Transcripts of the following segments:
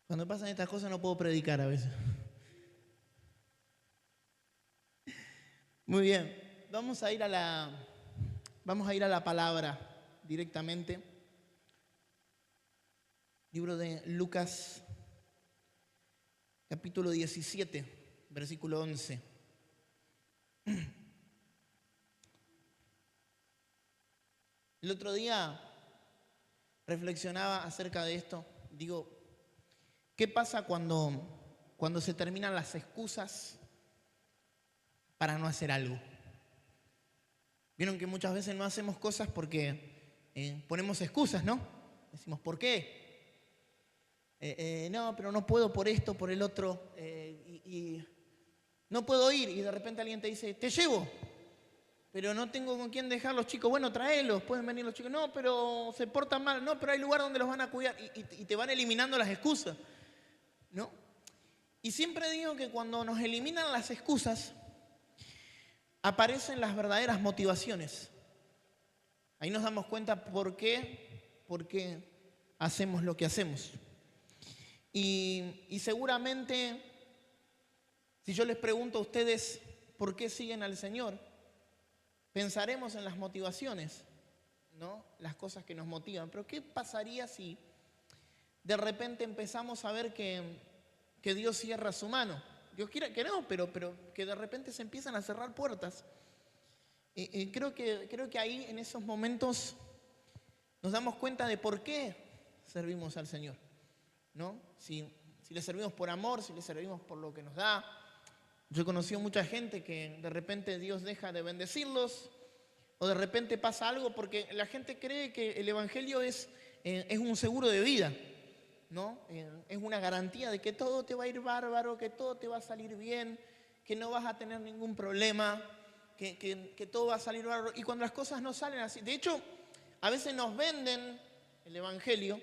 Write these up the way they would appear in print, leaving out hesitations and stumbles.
Cuando pasan estas cosas no puedo predicar a veces. Muy bien, vamos a ir a la palabra directamente. Libro de Lucas, capítulo 17, versículo 11. El otro día reflexionaba acerca de esto. Digo, ¿qué pasa cuando se terminan las excusas para no hacer algo? Vieron que muchas veces no hacemos cosas porque ponemos excusas, ¿no? Decimos, ¿por qué? No, pero no puedo por esto, por el otro, y no puedo ir. Y de repente alguien te dice, te llevo, pero no tengo con quién dejar los chicos. Bueno, tráelos, pueden venir los chicos. No, pero se portan mal. No, pero hay lugar donde los van a cuidar. Y te van eliminando las excusas, ¿no? Y siempre digo que cuando nos eliminan las excusas, aparecen las verdaderas motivaciones. Ahí nos damos cuenta por qué hacemos lo que hacemos. Y seguramente, si yo les pregunto a ustedes por qué siguen al Señor, pensaremos en las motivaciones, ¿no? Las cosas que nos motivan. Pero ¿qué pasaría si de repente empezamos a ver que Dios cierra su mano? Dios quiere que no, pero que de repente se empiezan a cerrar puertas. Creo que ahí, en esos momentos, nos damos cuenta de por qué servimos al Señor, ¿no? Si le servimos por amor, si le servimos por lo que nos da. Yo he conocido mucha gente que de repente Dios deja de bendecirlos, o de repente pasa algo porque la gente cree que el Evangelio es un seguro de vida, ¿no? Es una garantía de que todo te va a ir bárbaro, que todo te va a salir bien, que no vas a tener ningún problema, que todo va a salir bárbaro. Y cuando las cosas no salen así, de hecho, a veces nos venden el Evangelio,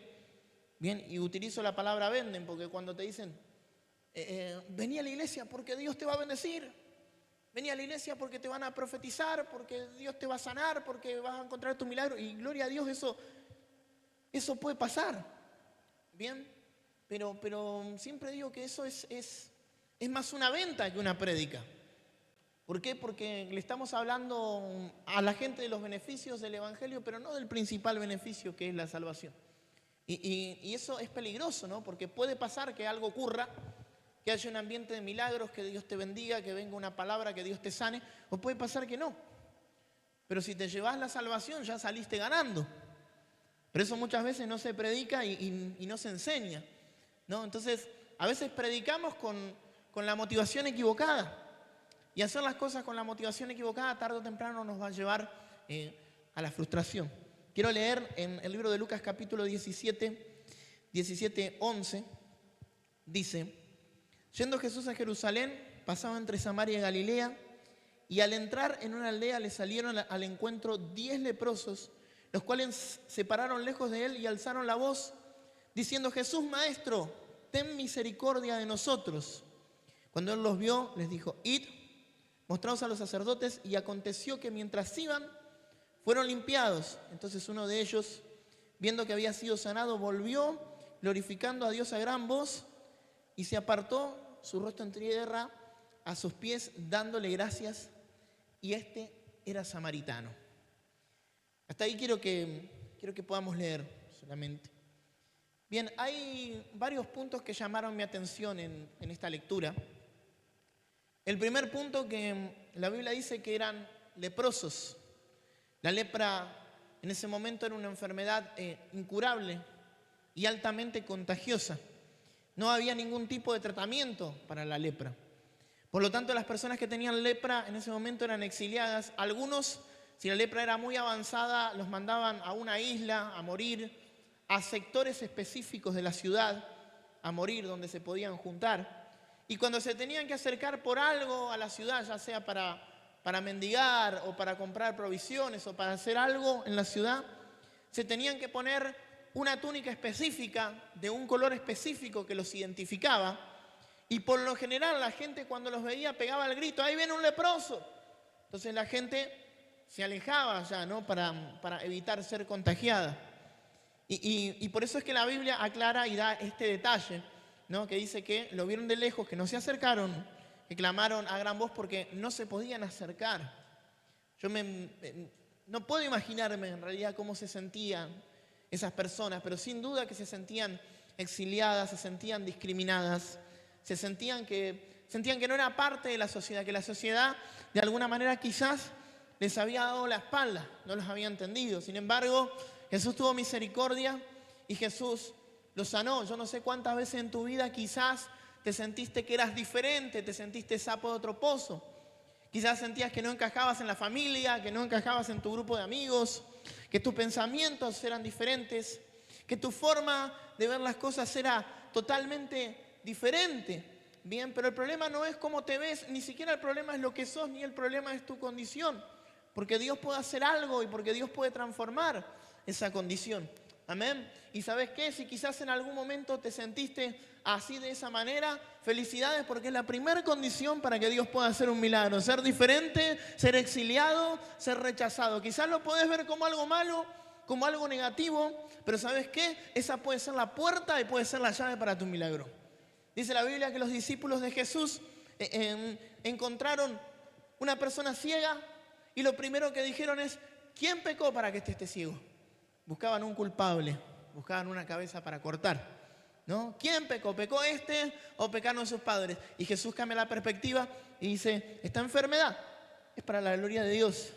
bien, y utilizo la palabra venden, porque cuando te dicen, vení a la iglesia porque Dios te va a bendecir, vení a la iglesia porque te van a profetizar, porque Dios te va a sanar, porque vas a encontrar tu milagro, y gloria a Dios, eso puede pasar, bien, pero siempre digo que eso es más una venta que una prédica. ¿Por qué? Porque le estamos hablando a la gente de los beneficios del Evangelio, pero no del principal beneficio, que es la salvación. Y eso es peligroso, ¿no? Porque puede pasar que algo ocurra, que haya un ambiente de milagros, que Dios te bendiga, que venga una palabra, que Dios te sane, o puede pasar que no. Pero si te llevas la salvación, ya saliste ganando. Pero eso muchas veces no se predica y no se enseña, ¿no? Entonces, a veces predicamos con la motivación equivocada. Y hacer las cosas con la motivación equivocada, tarde o temprano nos va a llevar a la frustración. Quiero leer en el libro de Lucas capítulo 17, 11, dice, yendo Jesús a Jerusalén, pasaba entre Samaria y Galilea, y al entrar en una aldea le salieron al encuentro 10 leprosos, los cuales se pararon lejos de él y alzaron la voz, diciendo, Jesús, Maestro, ten misericordia de nosotros. Cuando él los vio, les dijo, id, mostraos a los sacerdotes, y aconteció que mientras iban, fueron limpiados. Entonces uno de ellos, viendo que había sido sanado, volvió, glorificando a Dios a gran voz, y se apartó su rostro en tierra a sus pies, dándole gracias, y este era samaritano. Hasta ahí quiero que podamos leer solamente. Bien, hay varios puntos que llamaron mi atención en esta lectura. El primer punto, que la Biblia dice que eran leprosos. La lepra en ese momento era una enfermedad incurable y altamente contagiosa. No había ningún tipo de tratamiento para la lepra. Por lo tanto, las personas que tenían lepra en ese momento eran exiliadas. Algunos, si la lepra era muy avanzada, los mandaban a una isla a morir, a sectores específicos de la ciudad a morir, donde se podían juntar. Y cuando se tenían que acercar por algo a la ciudad, ya sea para mendigar o para comprar provisiones o para hacer algo en la ciudad, se tenían que poner una túnica específica de un color específico que los identificaba. Y por lo general la gente, cuando los veía, pegaba el grito, ¡ahí viene un leproso! Entonces la gente se alejaba ya, ¿no? Para evitar ser contagiada. Y por eso es que la Biblia aclara y da este detalle, ¿no? Que dice que lo vieron de lejos, que no se acercaron, que clamaron a gran voz porque no se podían acercar. Yo no puedo imaginarme en realidad cómo se sentían esas personas, pero sin duda que se sentían exiliadas, se sentían discriminadas, sentían que no era parte de la sociedad, que la sociedad de alguna manera quizás les había dado la espalda, no los había entendido. Sin embargo, Jesús tuvo misericordia y Jesús los sanó. Yo no sé cuántas veces en tu vida quizás te sentiste que eras diferente, te sentiste sapo de otro pozo. Quizás sentías que no encajabas en la familia, que no encajabas en tu grupo de amigos, que tus pensamientos eran diferentes, que tu forma de ver las cosas era totalmente diferente. Bien, pero el problema no es cómo te ves, ni siquiera el problema es lo que sos, ni el problema es tu condición. Porque Dios puede hacer algo y porque Dios puede transformar esa condición. Amén. Y ¿sabes qué? Si quizás en algún momento te sentiste así de esa manera, felicidades porque es la primera condición para que Dios pueda hacer un milagro. Ser diferente, ser exiliado, ser rechazado. Quizás lo podés ver como algo malo, como algo negativo, pero ¿sabes qué? Esa puede ser la puerta y puede ser la llave para tu milagro. Dice la Biblia que los discípulos de Jesús encontraron una persona ciega y lo primero que dijeron es, ¿quién pecó para que esté ciego? Buscaban un culpable, buscaban una cabeza para cortar, ¿no? ¿Quién pecó? ¿Pecó este o pecaron sus padres? Y Jesús cambia la perspectiva y dice, esta enfermedad es para la gloria de Dios.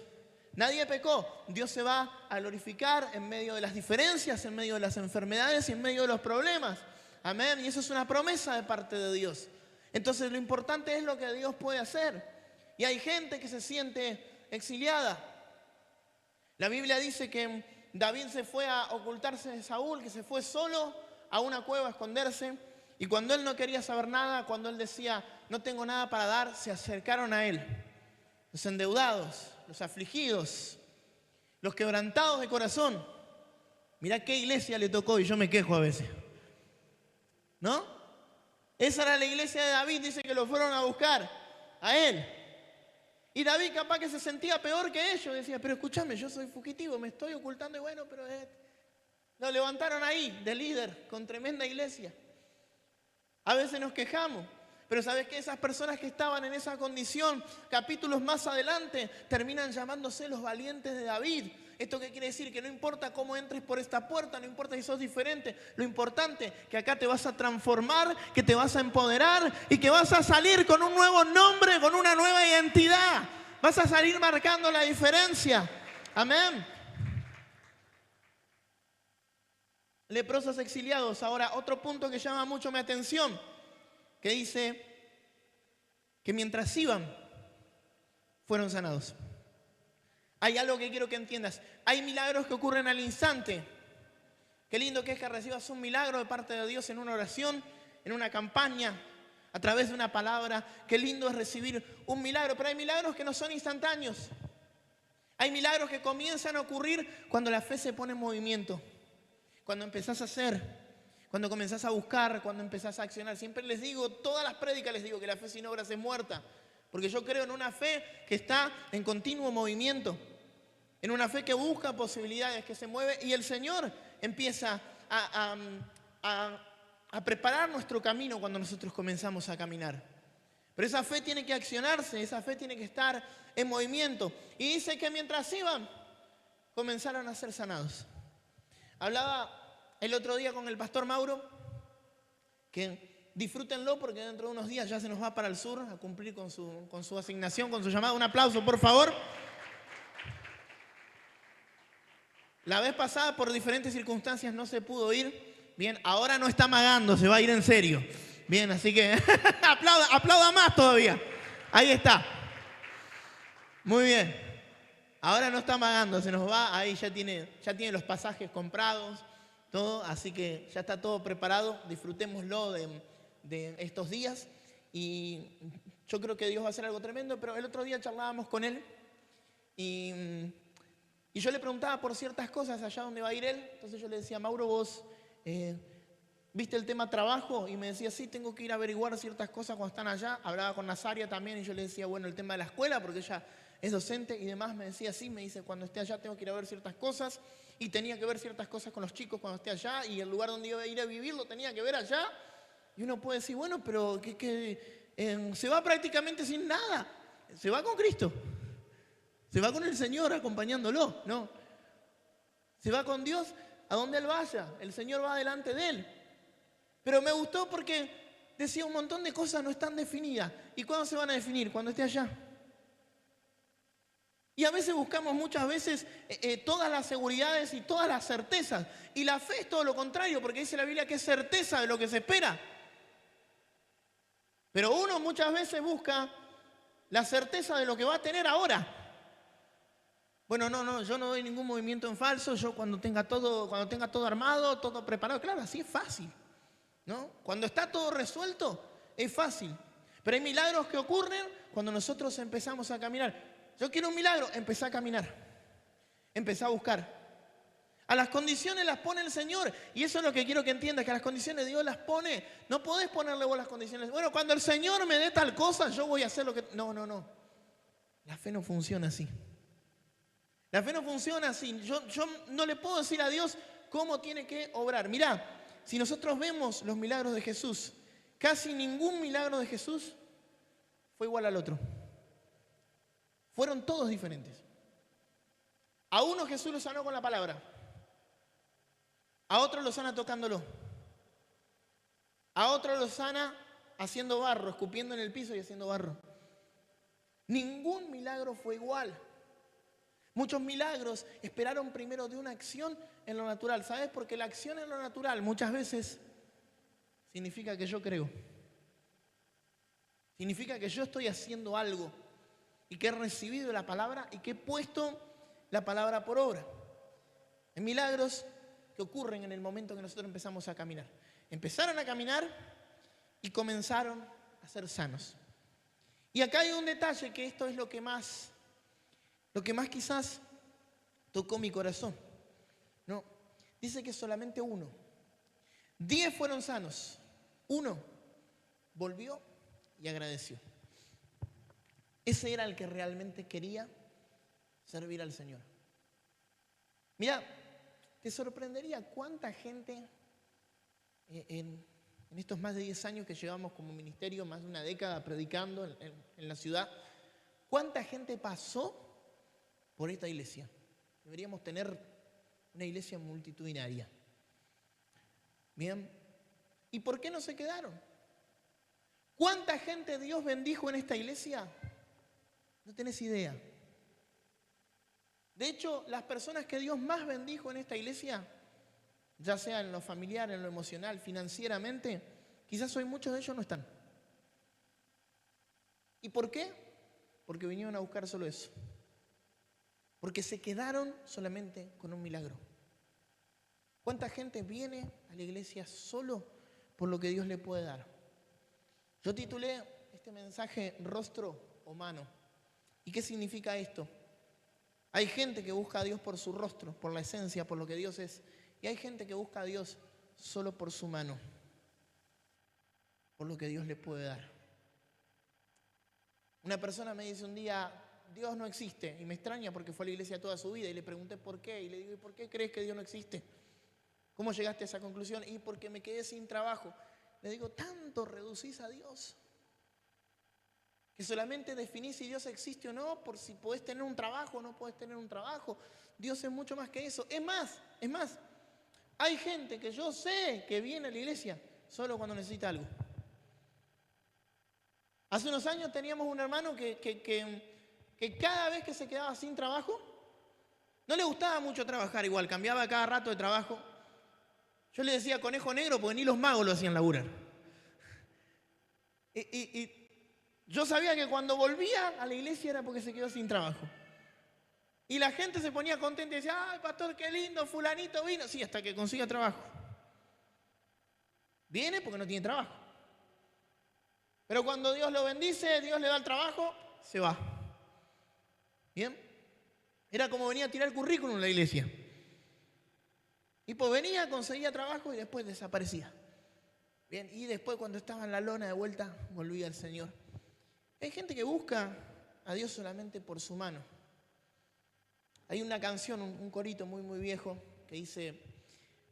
Nadie pecó. Dios se va a glorificar en medio de las diferencias, en medio de las enfermedades y en medio de los problemas. Amén. Y eso es una promesa de parte de Dios. Entonces lo importante es lo que Dios puede hacer. Y hay gente que se siente exiliada. La Biblia dice que David se fue a ocultarse de Saúl, que se fue solo a una cueva a esconderse. Y cuando él no quería saber nada, cuando él decía, no tengo nada para dar, se acercaron a él. Los endeudados, los afligidos, los quebrantados de corazón. Mirá qué iglesia le tocó y yo me quejo a veces. ¿No? Esa era la iglesia de David, dice que lo fueron a buscar a él. Y David capaz que se sentía peor que ellos, decía, pero escúchame, yo soy fugitivo, me estoy ocultando y bueno, pero lo levantaron ahí de líder con tremenda iglesia. A veces nos quejamos, pero ¿sabes qué? Esas personas que estaban en esa condición, capítulos más adelante, terminan llamándose los valientes de David. ¿Esto qué quiere decir? Que no importa cómo entres por esta puerta, no importa si sos diferente, lo importante es que acá te vas a transformar, que te vas a empoderar y que vas a salir con un nuevo nombre, con una nueva identidad. Vas a salir marcando la diferencia. Amén. Leprosos exiliados. Ahora, otro punto que llama mucho mi atención, que dice que mientras iban, fueron sanados. Hay algo que quiero que entiendas. Hay milagros que ocurren al instante. Qué lindo que es que recibas un milagro de parte de Dios en una oración, en una campaña, a través de una palabra. Qué lindo es recibir un milagro. Pero hay milagros que no son instantáneos. Hay milagros que comienzan a ocurrir cuando la fe se pone en movimiento. Cuando empezás a hacer, cuando comenzás a buscar, cuando empezás a accionar. Siempre les digo, todas las prédicas les digo que la fe sin obras es muerta. Porque yo creo en una fe que está en continuo movimiento, en una fe que busca posibilidades, que se mueve y el Señor empieza a preparar nuestro camino cuando nosotros comenzamos a caminar. Pero esa fe tiene que accionarse, esa fe tiene que estar en movimiento. Y dice que mientras iban, comenzaron a ser sanados. Hablaba el otro día con el pastor Mauro, que disfrútenlo porque dentro de unos días ya se nos va para el sur a cumplir con su asignación, con su llamado. Un aplauso, por favor. La vez pasada, por diferentes circunstancias, no se pudo ir. Bien, ahora no está amagando, se va a ir en serio. Bien, así que aplauda más todavía. Ahí está. Muy bien. Ahora no está amagando, se nos va. Ahí ya tiene los pasajes comprados, todo. Así que ya está todo preparado. Disfrutémoslo de estos días y yo creo que Dios va a hacer algo tremendo. Pero el otro día charlábamos con él y yo le preguntaba por ciertas cosas allá donde va a ir él. Entonces yo le decía, Mauro, vos ¿viste el tema trabajo? Y me decía, sí, tengo que ir a averiguar ciertas cosas cuando están allá. Hablaba con Nazaria también y yo le decía, bueno, el tema de la escuela, porque ella es docente y demás. Me decía, sí, me dice, cuando esté allá tengo que ir a ver ciertas cosas y tenía que ver ciertas cosas con los chicos cuando esté allá y el lugar donde iba a ir a vivir lo tenía que ver allá. Y uno puede decir, bueno, pero se va prácticamente sin nada. Se va con Cristo. Se va con el Señor acompañándolo, ¿no? Se va con Dios a donde Él vaya. El Señor va delante de Él. Pero me gustó porque decía un montón de cosas no están definidas. ¿Y cuándo se van a definir? Cuando esté allá. Y a veces buscamos muchas veces todas las seguridades y todas las certezas. Y la fe es todo lo contrario, porque dice la Biblia que es certeza de lo que se espera. Pero uno muchas veces busca la certeza de lo que va a tener ahora. Bueno, no, yo no doy ningún movimiento en falso. Yo cuando tenga todo armado, todo preparado, claro, así es fácil, ¿no? Cuando está todo resuelto, es fácil. Pero hay milagros que ocurren cuando nosotros empezamos a caminar. Yo quiero un milagro, empecé a caminar, empecé a buscar. A las condiciones las pone el Señor. Y eso es lo que quiero que entiendas, que a las condiciones Dios las pone. No podés ponerle vos las condiciones. Bueno, cuando el Señor me dé tal cosa, yo voy a hacer lo que... No. La fe no funciona así. La fe no funciona así. Yo no le puedo decir a Dios cómo tiene que obrar. Mirá, si nosotros vemos los milagros de Jesús, casi ningún milagro de Jesús fue igual al otro. Fueron todos diferentes. A uno Jesús lo sanó con la palabra. A otro lo sana tocándolo. A otro lo sana haciendo barro, escupiendo en el piso y haciendo barro. Ningún milagro fue igual. Muchos milagros esperaron primero de una acción en lo natural. ¿Sabes? Porque la acción en lo natural muchas veces significa que yo creo. Significa que yo estoy haciendo algo y que he recibido la palabra y que he puesto la palabra por obra. En milagros que ocurren en el momento que nosotros empezamos a caminar. Empezaron a caminar y comenzaron a ser sanos. Y acá hay un detalle que esto es lo que más quizás tocó mi corazón. No, dice que solamente 1. 10 fueron sanos. 1 volvió y agradeció. Ese era el que realmente quería servir al Señor. Mira, te sorprendería cuánta gente en estos más de 10 años que llevamos como ministerio, más de una década predicando en la ciudad, cuánta gente pasó por esta iglesia. Deberíamos tener una iglesia multitudinaria. Bien, ¿y por qué no se quedaron? ¿Cuánta gente Dios bendijo en esta iglesia? No tenés idea. De hecho, las personas que Dios más bendijo en esta iglesia, ya sea en lo familiar, en lo emocional, financieramente, quizás hoy muchos de ellos no están. ¿Y por qué? Porque vinieron a buscar solo eso. Porque se quedaron solamente con un milagro. ¿Cuánta gente viene a la iglesia solo por lo que Dios le puede dar? Yo titulé este mensaje Rostro o Mano. ¿Y qué significa esto? Hay gente que busca a Dios por su rostro, por la esencia, por lo que Dios es. Y hay gente que busca a Dios solo por su mano, por lo que Dios le puede dar. Una persona me dice un día, Dios no existe. Y me extraña porque fue a la iglesia toda su vida. Y le pregunté por qué. Y le digo, ¿y por qué crees que Dios no existe? ¿Cómo llegaste a esa conclusión? Y porque me quedé sin trabajo. Le digo, ¿tanto reducís a Dios? Que solamente definís si Dios existe o no, por si podés tener un trabajo o no podés tener un trabajo. Dios es mucho más que eso. Es más, hay gente que yo sé que viene a la iglesia solo cuando necesita algo. Hace unos años teníamos un hermano que cada vez que se quedaba sin trabajo, no le gustaba mucho trabajar igual, cambiaba cada rato de trabajo. Yo le decía conejo negro porque ni los magos lo hacían laburar. Y yo sabía que cuando volvía a la iglesia era porque se quedó sin trabajo. Y la gente se ponía contenta y decía, ¡ay, pastor, qué lindo, fulanito vino! Sí, hasta que consiga trabajo. Viene porque no tiene trabajo. Pero cuando Dios lo bendice, Dios le da el trabajo, se va. ¿Bien? Era como venía a tirar el currículum en la iglesia. Y pues venía, conseguía trabajo y después desaparecía. Bien, y después cuando estaba en la lona de vuelta, volvía al Señor. Hay gente que busca a Dios solamente por su mano. Hay una canción, un corito muy, muy viejo, que dice,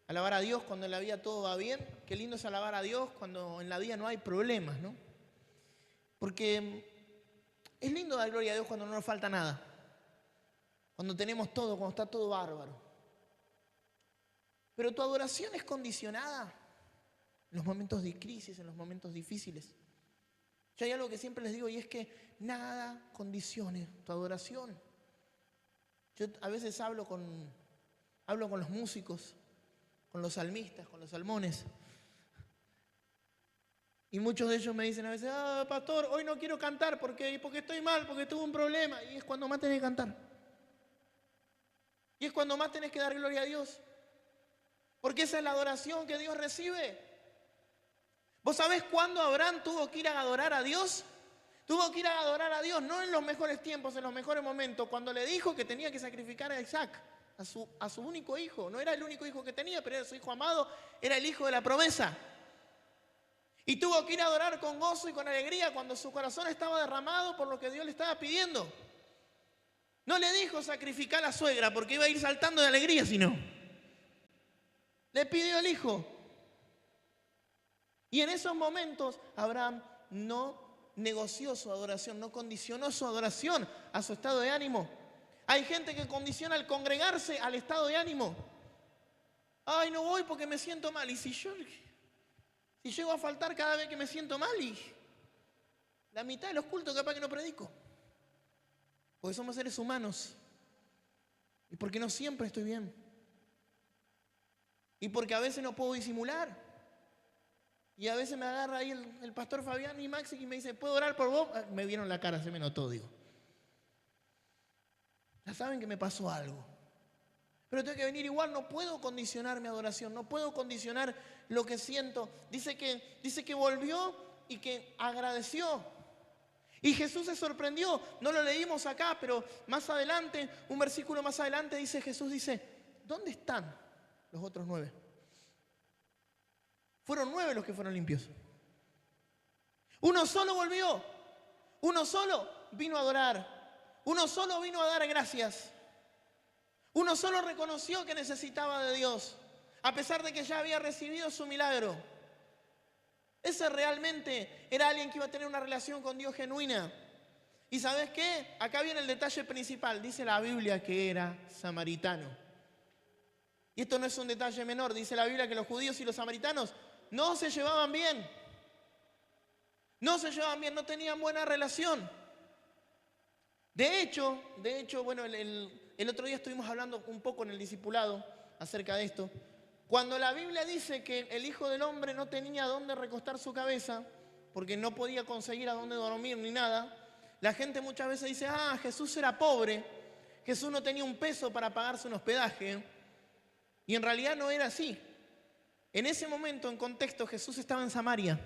alabar a Dios cuando en la vida todo va bien, qué lindo es alabar a Dios cuando en la vida no hay problemas, ¿no? Porque es lindo dar gloria a Dios cuando no nos falta nada. Cuando tenemos todo, cuando está todo bárbaro. Pero tu adoración es condicionada en los momentos de crisis, en los momentos difíciles. Yo hay algo que siempre les digo y es que nada condicione tu adoración. Yo a veces hablo con los músicos, con los salmistas, con los salmones. Y muchos de ellos me dicen a veces, pastor, hoy no quiero cantar porque estoy mal, porque tuve un problema. Y es cuando más tenés que cantar. Y es cuando más tenés que dar gloria a Dios. Porque esa es la adoración que Dios recibe. ¿Vos sabés cuándo Abraham tuvo que ir a adorar a Dios? Tuvo que ir a adorar a Dios, no en los mejores tiempos, en los mejores momentos, cuando le dijo que tenía que sacrificar a Isaac, a su único hijo. No era el único hijo que tenía, pero era su hijo amado, era el hijo de la promesa. Y tuvo que ir a adorar con gozo y con alegría cuando su corazón estaba derramado por lo que Dios le estaba pidiendo. No le dijo sacrificar a la suegra porque iba a ir saltando de alegría, sino le pidió el hijo. Y en esos momentos Abraham no negoció su adoración, no condicionó su adoración a su estado de ánimo. Hay gente que condiciona al congregarse al estado de ánimo. Ay, no voy porque me siento mal. Y si llego a faltar cada vez que me siento mal, y la mitad de los cultos capaz que no predico. Porque somos seres humanos. Y porque no siempre estoy bien. Y porque a veces no puedo disimular. Y a veces me agarra ahí el pastor Fabián y Maxi y me dice, ¿puedo orar por vos? Me vieron la cara, se me notó, digo. Ya saben que me pasó algo. Pero tengo que venir igual, no puedo condicionar mi adoración, no puedo condicionar lo que siento. Dice que volvió y que agradeció. Y Jesús se sorprendió, no lo leímos acá, pero más adelante, un versículo más adelante Jesús dice, ¿dónde están los otros 9? Fueron 9 los que fueron limpios. Uno solo volvió. Uno solo vino a adorar. Uno solo vino a dar gracias. Uno solo reconoció que necesitaba de Dios, a pesar de que ya había recibido su milagro. Ese realmente era alguien que iba a tener una relación con Dios genuina. ¿Y sabes qué? Acá viene el detalle principal. Dice la Biblia que era samaritano. Y esto no es un detalle menor. Dice la Biblia que los judíos y los samaritanos no se llevaban bien. No se llevaban bien, no tenían buena relación. De hecho, bueno, el otro día estuvimos hablando un poco en el discipulado acerca de esto. Cuando la Biblia dice que el Hijo del Hombre no tenía dónde recostar su cabeza, porque no podía conseguir a dónde dormir ni nada, la gente muchas veces dice, Jesús era pobre, Jesús no tenía un peso para pagarse un hospedaje. Y en realidad no era así. En ese momento, en contexto, Jesús estaba en Samaria.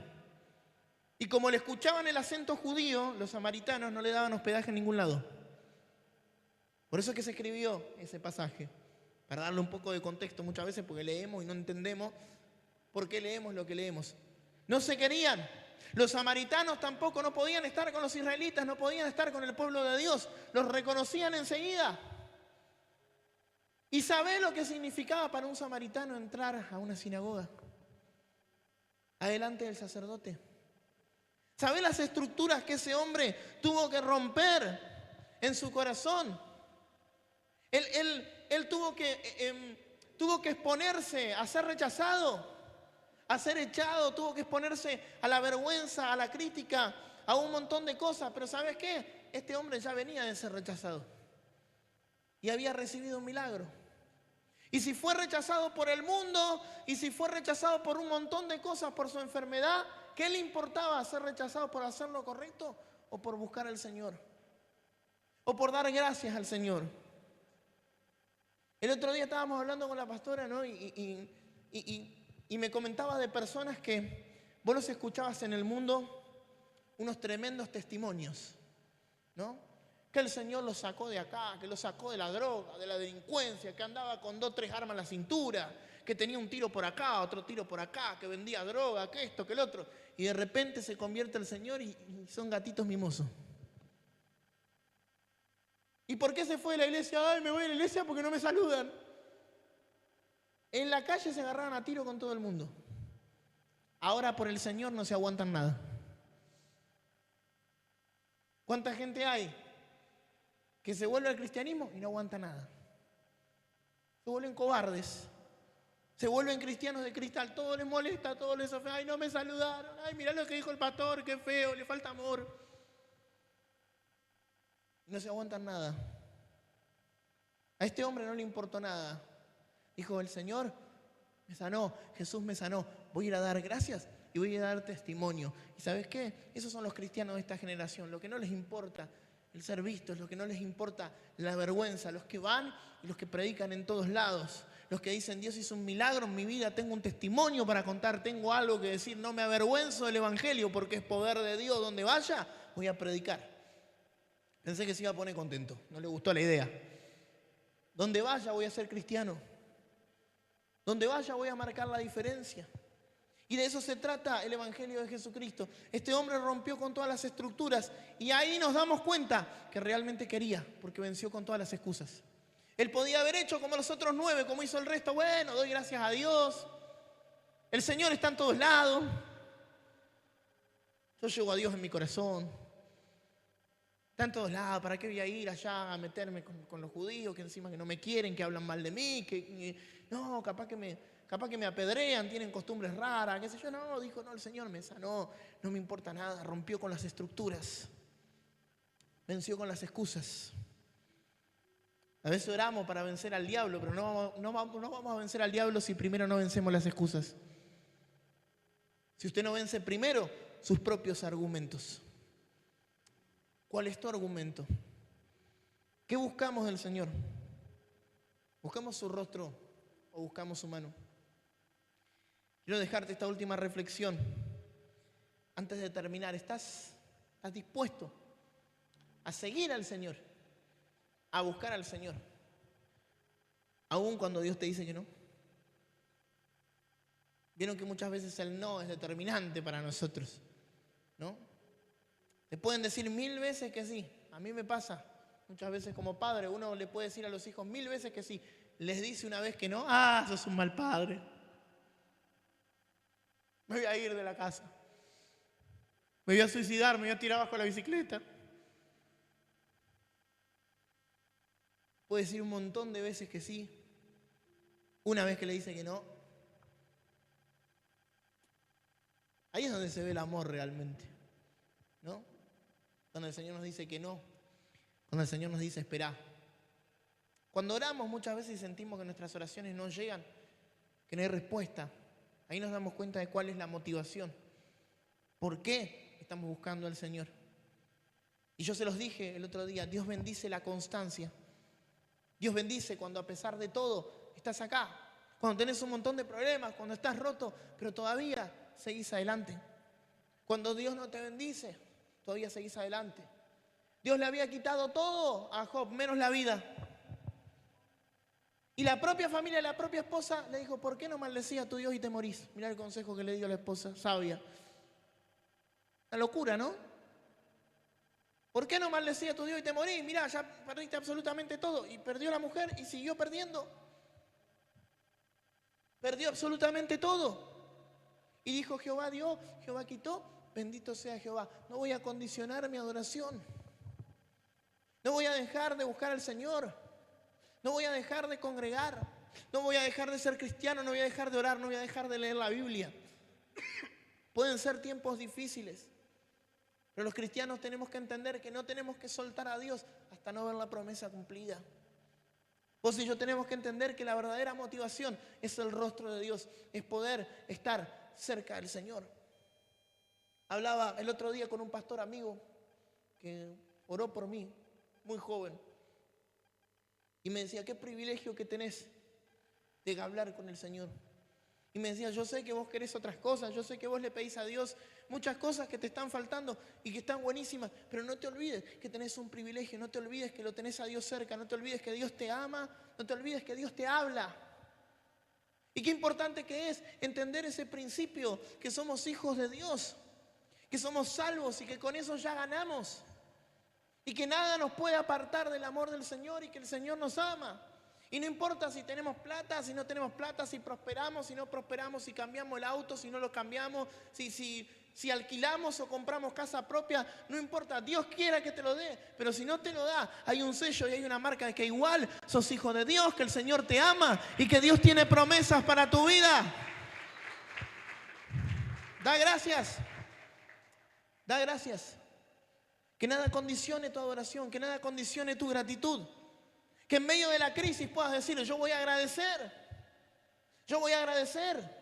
Y como le escuchaban el acento judío, los samaritanos no le daban hospedaje en ningún lado. Por eso es que se escribió ese pasaje, para darle un poco de contexto muchas veces, porque leemos y no entendemos por qué leemos lo que leemos. No se querían. Los samaritanos tampoco no podían estar con los israelitas, no podían estar con el pueblo de Dios. Los reconocían enseguida. ¿Y sabés lo que significaba para un samaritano entrar a una sinagoga? Adelante del sacerdote. ¿Sabés las estructuras que ese hombre tuvo que romper en su corazón? Él tuvo que exponerse a ser rechazado, a ser echado, tuvo que exponerse a la vergüenza, a la crítica, a un montón de cosas. Pero ¿sabes qué? Este hombre ya venía de ser rechazado y había recibido un milagro. Y si fue rechazado por el mundo, y si fue rechazado por un montón de cosas, por su enfermedad, ¿qué le importaba ser rechazado por hacer lo correcto o por buscar al Señor? O por dar gracias al Señor. El otro día estábamos hablando con la pastora, ¿no? Y me comentaba de personas que vos los escuchabas en el mundo, unos tremendos testimonios, ¿no? Que el Señor los sacó de acá, que los sacó de la droga, de la delincuencia, que andaba con 2 o 3 armas en la cintura, que tenía un tiro por acá, otro tiro por acá, que vendía droga, que esto, que el otro. Y de repente se convierte el Señor y son gatitos mimosos. ¿Y por qué se fue de la iglesia? Ay, me voy de la iglesia porque no me saludan. En la calle se agarraban a tiro con todo el mundo. ahora por el Señor no se aguantan nada. ¿Cuánta gente hay que se vuelve al cristianismo y no aguanta nada? Se vuelven cobardes, se vuelven cristianos de cristal, todo les molesta, todo les ofende. Ay, no me saludaron, ay, mirá lo que dijo el pastor, qué feo, le falta amor. No se aguantan nada. A este hombre no le importó nada. Dijo, el Señor me sanó, Jesús me sanó, voy a ir a dar gracias y voy a dar testimonio. ¿Y sabes qué? Esos son los cristianos de esta generación. Lo que no les importa el ser vistos, lo que no les importa la vergüenza, los que van y los que predican en todos lados, los que dicen, Dios hizo un milagro en mi vida, tengo un testimonio para contar, tengo algo que decir, no me avergüenzo del evangelio porque es poder de Dios, donde vaya voy a predicar. Pensé que se iba a poner contento, no le gustó la idea. Donde vaya voy a ser cristiano, donde vaya voy a marcar la diferencia. Y de eso se trata el Evangelio de Jesucristo. Este hombre rompió con todas las estructuras y ahí nos damos cuenta que realmente quería, porque venció con todas las excusas. Él podía haber hecho como los otros 9, como hizo el resto. Bueno, doy gracias a Dios. El Señor está en todos lados. Yo llevo a Dios en mi corazón. Está en todos lados. ¿Para qué voy a ir allá a meterme con los judíos que encima que no me quieren, que hablan mal de mí? No, capaz que me apedrean, tienen costumbres raras, qué sé yo. No, dijo, no, el Señor me sanó, no me importa nada, rompió con las estructuras, venció con las excusas. A veces oramos para vencer al diablo, pero no vamos a vencer al diablo si primero no vencemos las excusas. Si usted no vence primero sus propios argumentos. ¿Cuál es tu argumento? ¿Qué buscamos del Señor? ¿Buscamos su rostro o buscamos su mano? Quiero dejarte esta última reflexión. Antes de terminar, ¿estás dispuesto a seguir al Señor? A buscar al Señor, aun cuando Dios te dice que no. Vieron que muchas veces el no es determinante para nosotros, ¿no? Te pueden decir 1000 veces que sí. A mí me pasa muchas veces como padre, uno le puede decir a los hijos 1000 veces que sí. Les dice una vez que no, sos un mal padre. Me voy a ir de la casa. Me voy a suicidar, me voy a tirar bajo la bicicleta. Puede decir un montón de veces que sí. Una vez que le dice que no. Ahí es donde se ve el amor realmente, ¿no? Cuando el Señor nos dice que no. Cuando el Señor nos dice esperá. Cuando oramos muchas veces sentimos que nuestras oraciones no llegan, que no hay respuesta. Ahí nos damos cuenta de cuál es la motivación. ¿Por qué estamos buscando al Señor? Y yo se los dije el otro día, Dios bendice la constancia. Dios bendice cuando a pesar de todo estás acá, cuando tenés un montón de problemas, cuando estás roto, pero todavía seguís adelante. Cuando Dios no te bendice, todavía seguís adelante. Dios le había quitado todo a Job, menos la vida. Y la propia familia, la propia esposa le dijo, ¿por qué no maldecís a tu Dios y te morís? Mirá el consejo que le dio la esposa sabia. Una locura, ¿no? ¿Por qué no maldecís a tu Dios y te morís? Mirá, ya perdiste absolutamente todo. Y perdió la mujer y siguió perdiendo. Perdió absolutamente todo. Y dijo, Jehová dio, Jehová quitó, bendito sea Jehová. No voy a condicionar mi adoración. No voy a dejar de buscar al Señor. No voy a dejar de congregar. No voy a dejar de ser cristiano. No voy a dejar de orar. No voy a dejar de leer la Biblia. Pueden ser tiempos difíciles. Pero los cristianos tenemos que entender que no tenemos que soltar a Dios hasta no ver la promesa cumplida. Vos y yo tenemos que entender que la verdadera motivación es el rostro de Dios. Es poder estar cerca del Señor. Hablaba el otro día con un pastor amigo que oró por mí, muy joven. Y me decía, qué privilegio que tenés de hablar con el Señor. Y me decía, yo sé que vos querés otras cosas, yo sé que vos le pedís a Dios muchas cosas que te están faltando y que están buenísimas, pero no te olvides que tenés un privilegio, no te olvides que lo tenés a Dios cerca, no te olvides que Dios te ama, no te olvides que Dios te habla. Y qué importante que es entender ese principio, que somos hijos de Dios, que somos salvos y que con eso ya ganamos. Y que nada nos puede apartar del amor del Señor y que el Señor nos ama. Y no importa si tenemos plata, si no tenemos plata, si prosperamos, si no prosperamos, si cambiamos el auto, si no lo cambiamos, si alquilamos o compramos casa propia, no importa, Dios quiera que te lo dé, pero si no te lo da, hay un sello y hay una marca de que igual sos hijo de Dios, que el Señor te ama y que Dios tiene promesas para tu vida. Da gracias, da gracias. Que nada condicione tu adoración, que nada condicione tu gratitud. Que en medio de la crisis puedas decir, yo voy a agradecer, yo voy a agradecer.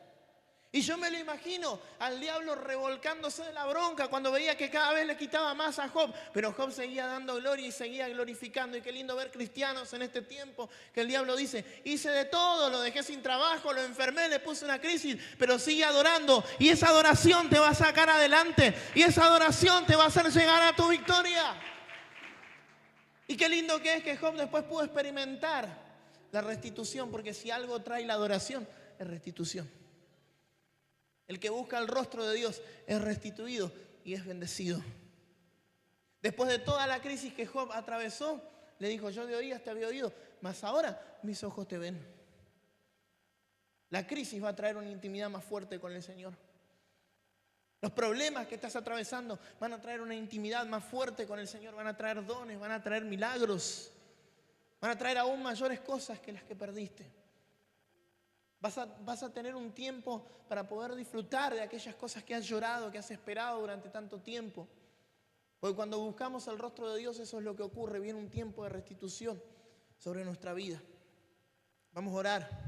Y yo me lo imagino al diablo revolcándose de la bronca cuando veía que cada vez le quitaba más a Job. Pero Job seguía dando gloria y seguía glorificando. Y qué lindo ver cristianos en este tiempo que el diablo dice, hice de todo, lo dejé sin trabajo, lo enfermé, le puse una crisis, pero sigue adorando. Y esa adoración te va a sacar adelante. Y esa adoración te va a hacer llegar a tu victoria. Y qué lindo que es que Job después pudo experimentar la restitución, porque si algo trae la adoración, es restitución. El que busca el rostro de Dios es restituido y es bendecido. Después de toda la crisis que Job atravesó, le dijo, yo de oídas te había oído, mas ahora mis ojos te ven. La crisis va a traer una intimidad más fuerte con el Señor. Los problemas que estás atravesando van a traer una intimidad más fuerte con el Señor, van a traer dones, van a traer milagros, van a traer aún mayores cosas que las que perdiste. Vas a tener un tiempo para poder disfrutar de aquellas cosas que has llorado, que has esperado durante tanto tiempo. Porque cuando buscamos el rostro de Dios, eso es lo que ocurre, viene un tiempo de restitución sobre nuestra vida. Vamos a orar.